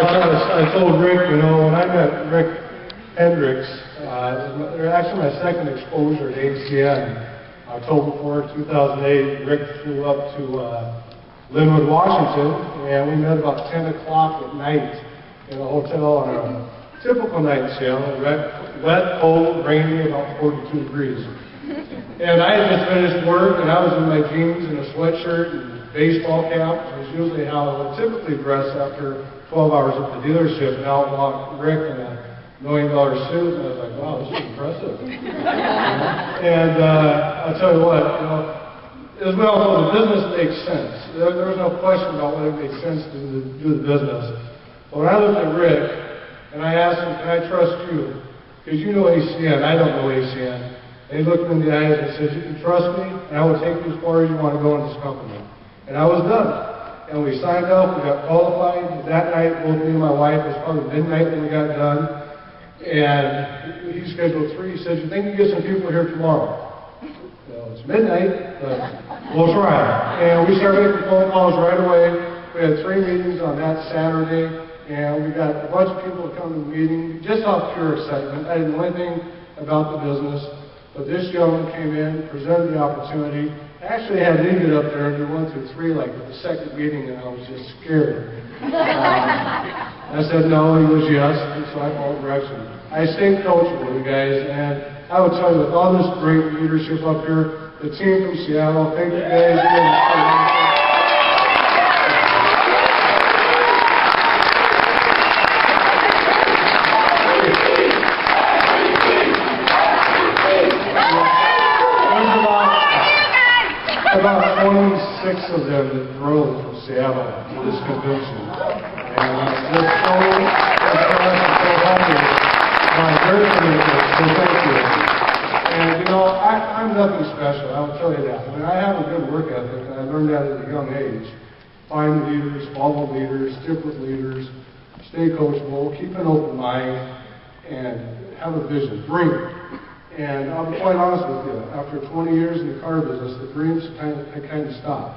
I told Rick, you know, when I met Rick Hendricks, actually my second exposure at ACN, October 4, 2008, Rick flew up to Linwood, Washington, and we met about 10 o'clock at night in a hotel on a typical night sail, wet, cold, rainy, about 42 degrees. And I had just finished work, and I was in my jeans and a sweatshirt and baseball cap, which is usually how I would typically dress after 12 hours at the dealership, and out walked Rick in a $1 million suit, and I was like, wow, this is impressive. And I'll tell you what, you know, as well, the business makes sense. There was no question about whether it made sense to do the business. But when I looked at Rick, and I asked him, can I trust you? Because you know ACN, I don't know ACN. And he looked me in the eyes and said, you can trust me, and I will take you as far as you want to go in this company. And I was done. And we signed up, we got qualified. That night, both me and my wife, it was probably midnight when we got done. And he scheduled 3. He said, you think you can get some people here tomorrow? Well, it's midnight, but we'll try. And we started making phone calls right away. We had 3 meetings on that Saturday, and we got a bunch of people to come to the meeting, just out of pure excitement. I didn't know anything about the business, but this gentleman came in, presented the opportunity. Actually had me get up there and do 1 through 3 like at the second meeting, and I was just scared. I said no, he was yes, and so I followed direction. I stayed coachable, you guys, and I would tell you with all this great leadership up here, the team from Seattle, thank you guys. About 26 of them that drove from Seattle to this convention. And this so impressed and so happy. My very committed, so thank you. And you know, I'm nothing special, I will tell you that. I mean, I have a good work ethic, and I learned that at a young age. Find leaders, follow leaders, stick with leaders, stay coachable, keep an open mind, and have a vision, dream. And I'll be quite honest with you, after 20 years in the car business, the dreams kind of stopped.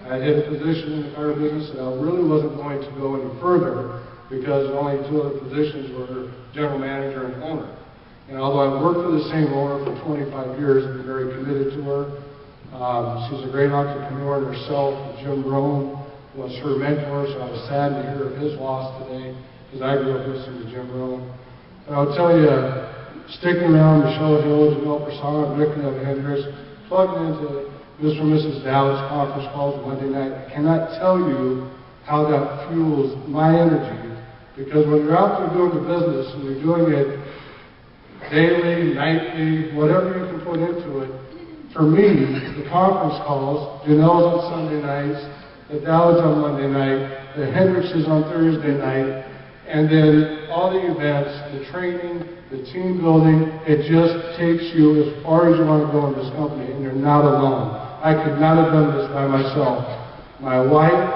I had a position in the car business, and I really wasn't going to go any further because only 2 other positions were general manager and owner. And although I've worked for the same owner for 25 years, I've been very committed to her. She's a great entrepreneur in herself. Jim Rohn was her mentor, so I was saddened to hear of his loss today because I grew up listening to Jim Rohn. And I'll tell you, sticking around Michelle Hill, Jamel Persona, Rick Hendricks, plugging into Mr. and Mrs. Dowd's conference calls Monday night. I cannot tell you how that fuels my energy, because when you're out there doing the business and you're doing it daily, nightly, whatever you can put into it, for me, the conference calls, Janelle's on Sunday nights, the Dowd's on Monday night, the Hendricks is on Thursday night, and then all the events, the training, the team building, it just takes you as far as you want to go in this company, and you're not alone. I could not have done this by myself. My wife,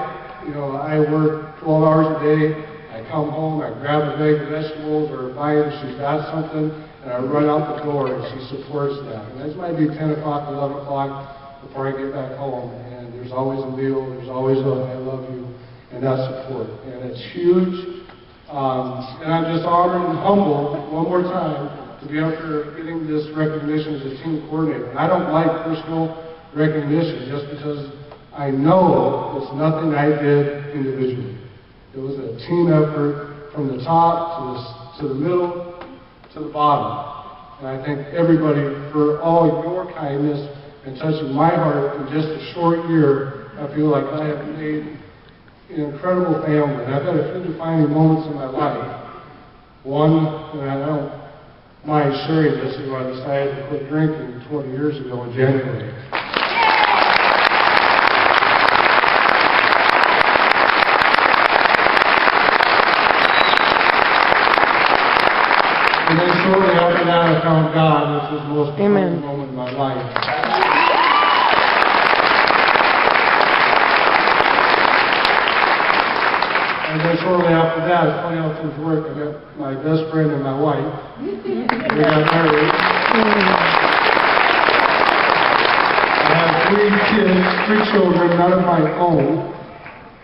you know, I work 12 hours a day. I come home, I grab a bag of vegetables or buy her, she's got something, and I run out the door, and she supports that. And this might be 10 o'clock, 11 o'clock before I get back home, and there's always a meal, there's always a I love you, and that support. And it's huge. And I'm just honored and humbled one more time to be up here getting this recognition as a team coordinator. And I don't like personal recognition just because I know it's nothing I did individually. It was a team effort from the top to the middle to the bottom. And I thank everybody for all your kindness and touching my heart in just a short year. I feel like I have made an incredible family. I've had a few defining moments in my life. One, and I don't mind sharing this, is when I decided to quit drinking 20 years ago in January. And then shortly after that, I found God, which was the most important moment in my life. And then shortly after that, it's funny how things work. I met my best friend and my wife. We got married. I have 3 kids, 3 children, none of my own.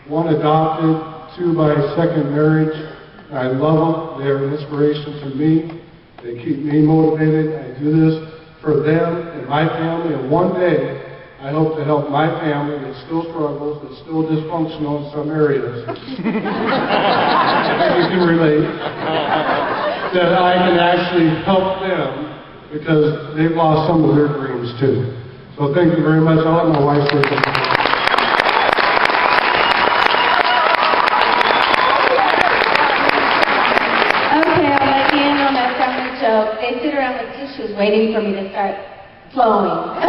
1 adopted, to my second marriage. I love them. They're an inspiration to me. They keep me motivated. I do this for them and my family, and one day I hope to help my family that still struggles, that's still dysfunctional in some areas. You can relate. That I can actually help them because they've lost some of their dreams too. So thank you very much. I'll let my wife say something. Okay, I'll let you in on that family joke. They sit around with tissues waiting for me to start flowing.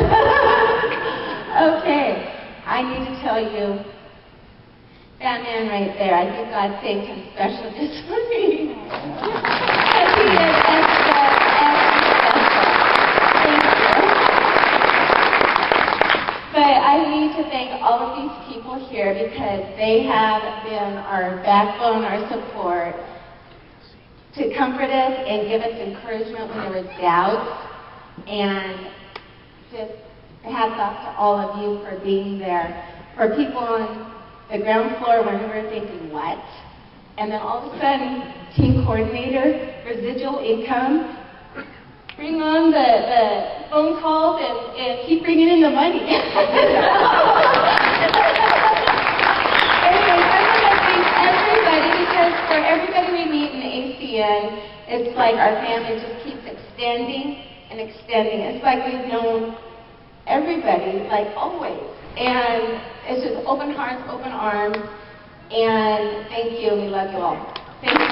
Okay, I need to tell you, that man right there, I think God saved him special just for me. Because he is extra special. Thank you. But I need to thank all of these people here because they have been our backbone, our support, to comfort us and give us encouragement when there was doubt, and just hats off to all of you for being there. For people on the ground floor when we were thinking, what? And then all of a sudden, team coordinator, residual income, bring on the phone calls and keep bringing in the money. Anyways, I want to thank everybody because for everybody we meet in ACN, it's like our family just keeps extending and extending. It's like we've known everybody, like always. And it's just open hearts, open arms, and thank you, we love you all. Thank you.